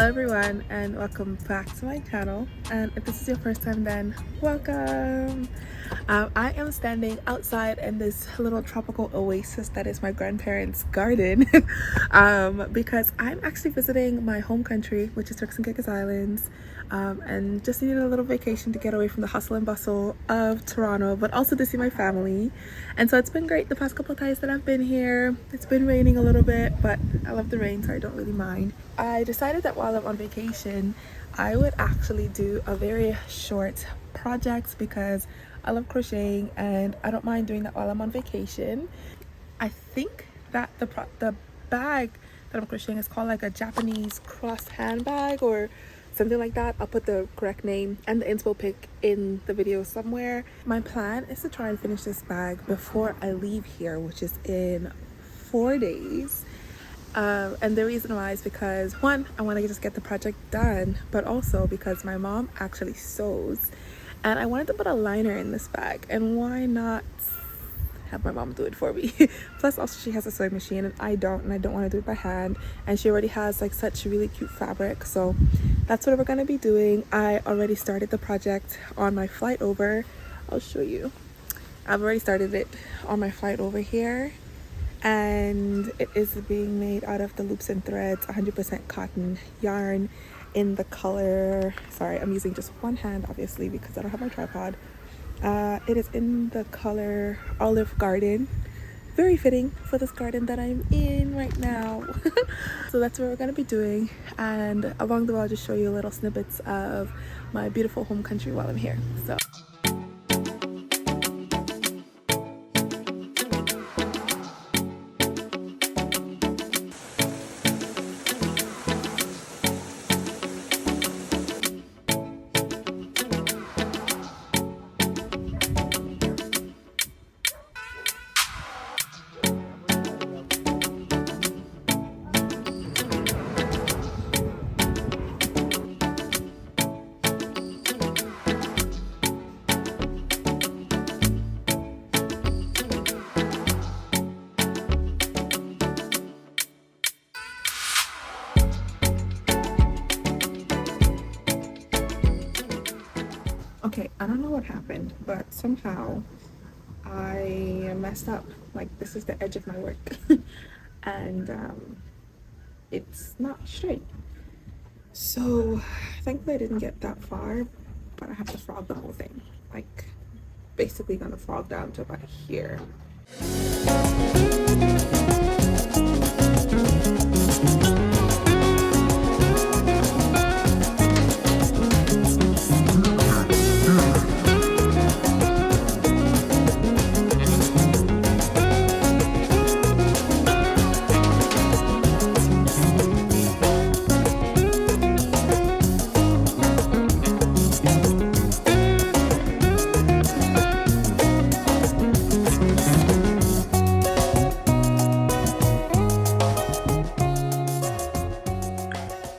everyone, and welcome back to my channel. And if this is your first time, then welcome. I am standing outside in this little tropical oasis that is my grandparents' garden because I'm actually visiting my home country, which is Turks and Caicos Islands, and just needed a little vacation to get away from the hustle and bustle of Toronto, but also to see my family. And so it's been great the past couple of times that I've been here. It's been raining a little bit, but I love the rain, so I don't really mind. I decided that while I'm on vacation, I would actually do a very short project because I love crocheting and I don't mind doing that while I'm on vacation. I think that the bag that I'm crocheting is called like a Japanese cross handbag or something like that. I'll put the correct name and the inspo pic in the video somewhere. My plan is to try and finish this bag before I leave here, which is in 4 days. And the reason why is because, one, I want to just get the project done, but also because my mom actually sews and I wanted to put a liner in this bag, and why not have my mom do it for me? Plus also she has a sewing machine and I don't want to do it by hand, and she already has like such really cute fabric, so that's what we're going to be doing. I already started the project on my flight over. I'll show you. I've already started it on my flight over here, and it is being made out of the loops and threads, 100% cotton yarn in the color, sorry, I'm using just one hand obviously because I don't have my tripod. It is in the color Olive Garden, very fitting for this garden that I'm in right now. So that's what we're going to be doing, and along the way I'll just show you little snippets of my beautiful home country while I'm here. So okay, I don't know what happened, but somehow I messed up. Like, this is the edge of my work and it's not straight. So thankfully I didn't get that far, but I have to frog the whole thing. Like, basically gonna frog down to about here.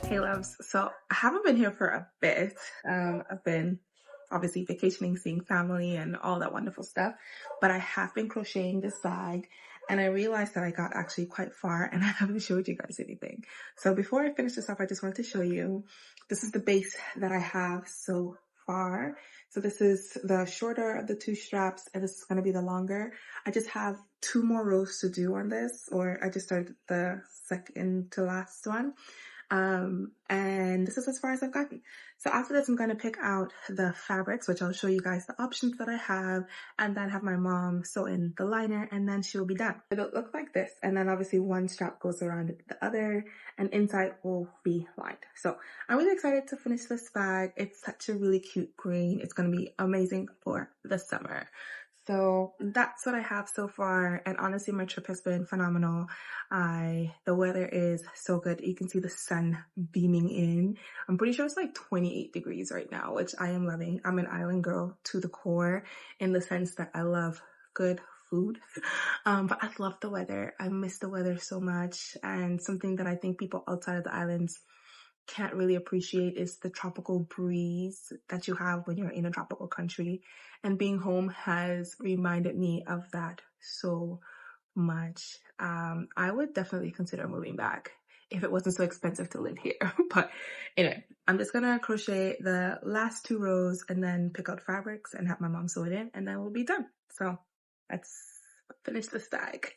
Hey loves, so I haven't been here for a bit. I've been obviously vacationing, seeing family and all that wonderful stuff, but I have been crocheting this bag and I realized that I got actually quite far and I haven't showed you guys anything. So before I finish this off, I just wanted to show you, this is the base that I have so far. So this is the shorter of the two straps and this is going to be the longer. I just have 2 more rows to do on this, or I just started the second to last one. And this is as far as I've gotten. So after this, I'm going to pick out the fabrics, which I'll show you guys the options that I have, and then have my mom sew in the liner, and then she'll be done. It'll look like this, and then obviously one strap goes around the other, and inside will be lined. So I'm really excited to finish this bag. It's such a really cute green. It's going to be amazing for the summer. So that's what I have so far, and honestly my trip has been phenomenal. The weather is so good. You can see the sun beaming in. I'm pretty sure it's like 28 degrees right now, which I am loving. I'm an island girl to the core in the sense that I love good food, but I love the weather. I miss the weather so much, and something that I think people outside of the islands can't really appreciate is the tropical breeze that you have when you're in a tropical country, and being home has reminded me of that so much. I would definitely consider moving back if it wasn't so expensive to live here. But anyway, I'm just gonna crochet the last 2 rows and then pick out fabrics and have my mom sew it in, and then we'll be done. So let's finish this bag.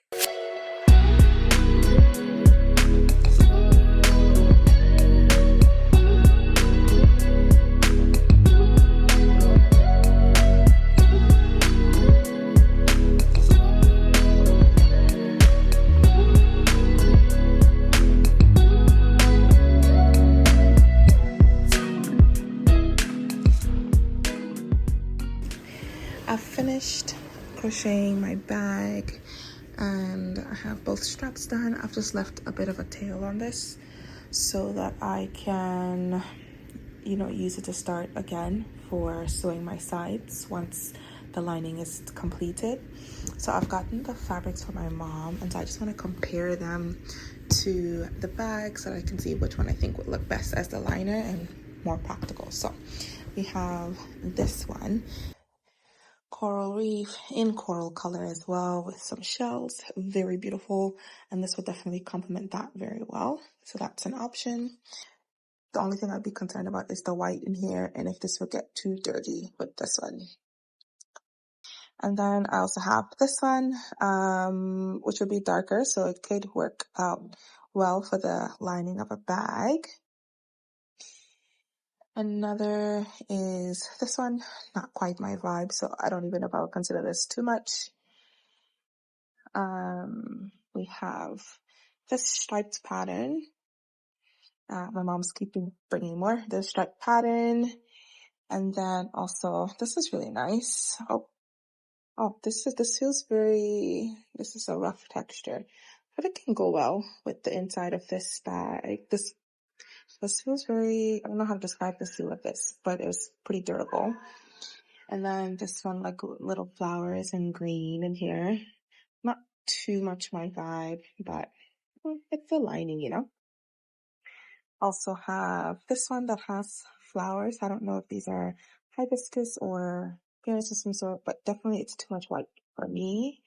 I've finished crocheting my bag and I have both straps done. I've just left a bit of a tail on this so that I can, use it to start again for sewing my sides once the lining is completed. So I've gotten the fabrics for my mom, and so I just want to compare them to the bag so that I can see which one I think would look best as the liner and more practical. So we have this one, coral reef in coral color as well, with some shells, very beautiful, and this would definitely complement that very well. So that's an option. The only thing I'd be concerned about is the white in here and if this would get too dirty with this one. And then I also have this one, which would be darker, so it could work out well for the lining of a bag. Another is this one, not quite my vibe, so I don't even know if I would consider this too much. We have this striped pattern. My mom's keeping bringing more. This striped pattern, and then also this is really nice. This feels very. This is a rough texture, but it can go well with the inside of this bag. This feels very. I don't know how to describe the feel of this, but it was pretty durable. And then this one, like little flowers and green in here. Not too much my vibe, but it's a lining, Also have this one that has flowers. I don't know if these are hibiscus or peanuts of some sort, but definitely it's too much white for me.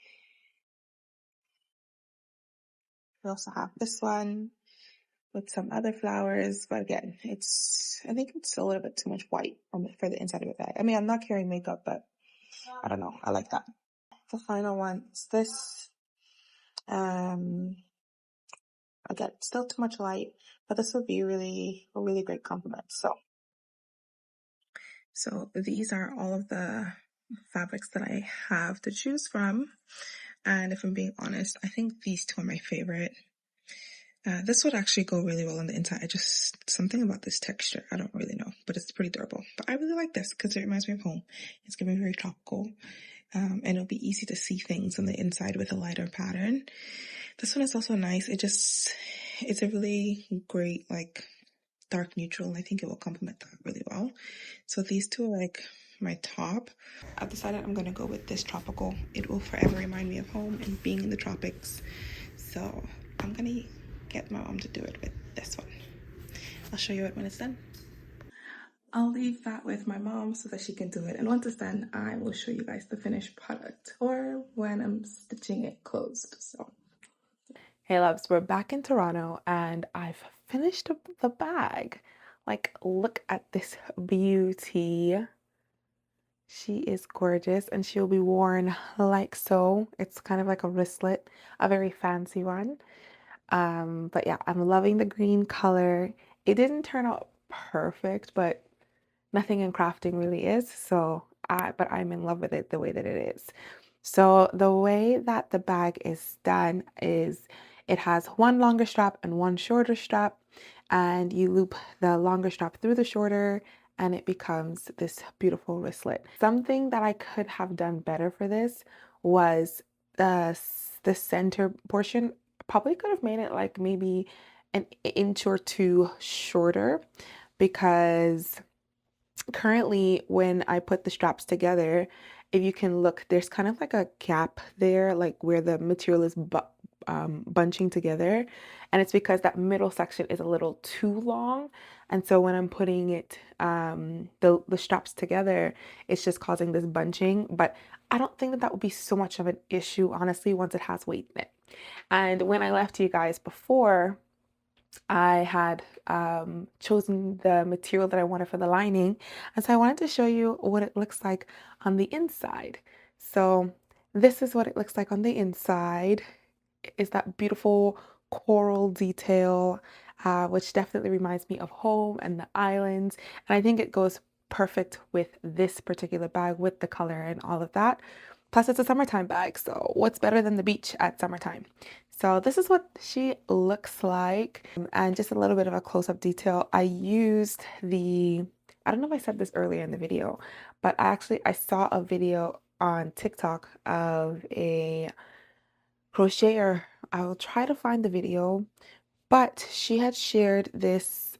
We also have this one with some other flowers, but again, I think it's a little bit too much white for the inside of the bag. I mean, I'm not carrying makeup, but I don't know. I like that. The final one is this. Again, still too much light, but this would be a really great compliment. So these are all of the fabrics that I have to choose from. And if I'm being honest, I think these two are my favorite. This would actually go really well on the inside. Something about this texture, I don't really know, but it's pretty durable. But I really like this because it reminds me of home. It's giving me very tropical. And it'll be easy to see things on the inside with a lighter pattern. This one is also nice. It's a really great, like, dark neutral, and I think it will complement that really well. So these two are like my top. I've decided I'm gonna go with this tropical. It will forever remind me of home and being in the tropics. So I'm gonna get my mom to do it with this one. I'll show you it when it's done. I'll leave that with my mom so that she can do it. And once it's done, I will show you guys the finished product or when I'm stitching it closed. So, hey loves, we're back in Toronto and I've finished the bag. Like, look at this beauty. She is gorgeous and she'll be worn like so. It's kind of like a wristlet, a very fancy one. But yeah, I'm loving the green color. It didn't turn out perfect, but nothing in crafting really is. But I'm in love with it the way that it is. So the way that the bag is done is it has one longer strap and one shorter strap, and you loop the longer strap through the shorter and it becomes this beautiful wristlet. Something that I could have done better for this was the center portion. Probably could have made it like maybe an inch or two shorter, because currently when I put the straps together, if you can look, there's kind of like a gap there, like where the material is bunching together, and it's because that middle section is a little too long, and so when I'm putting it the straps together, it's just causing this bunching. But I don't think that would be so much of an issue, honestly, once it has weight in it. And when I left you guys before, I had chosen the material that I wanted for the lining, and so I wanted to show you what it looks like on the inside. So this is what it looks like on the inside. Is that beautiful coral detail, which definitely reminds me of home and the islands. And I think it goes perfect with this particular bag with the color and all of that. Plus, it's a summertime bag, so what's better than the beach at summertime? So this is what she looks like, and just a little bit of a close-up detail. I used I don't know if I said this earlier in the video, but I saw a video on TikTok of a crocheter. I will try to find the video, but she had shared this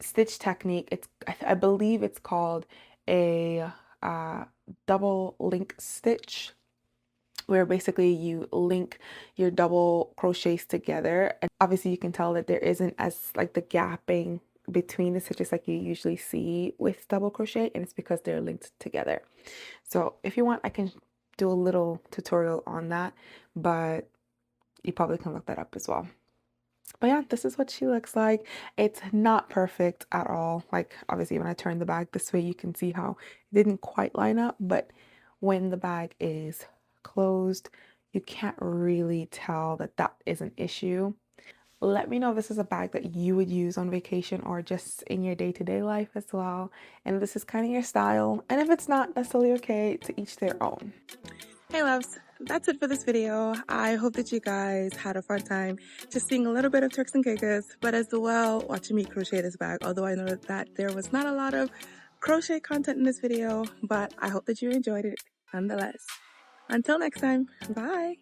stitch technique. I believe it's called a uh, double link stitch, where basically you link your double crochets together, and obviously you can tell that there isn't as like the gapping between the stitches like you usually see with double crochet, and it's because they're linked together. So if you want, I can do a little tutorial on that, but you probably can look that up as well. But yeah, this is what she looks like. It's not perfect at all. Like obviously when I turn the bag this way, you can see how it didn't quite line up, but when the bag is closed, you can't really tell that that is an issue. Let me know if this is a bag that you would use on vacation or just in your day-to-day life as well. And this is kind of your style. And if it's not, that's totally okay. To each their own. Hey loves, that's it for this video. I hope that you guys had a fun time just seeing a little bit of Turks and Caicos, but as well watching me crochet this bag. Although I know that there was not a lot of crochet content in this video, but I hope that you enjoyed it nonetheless. Until next time, bye!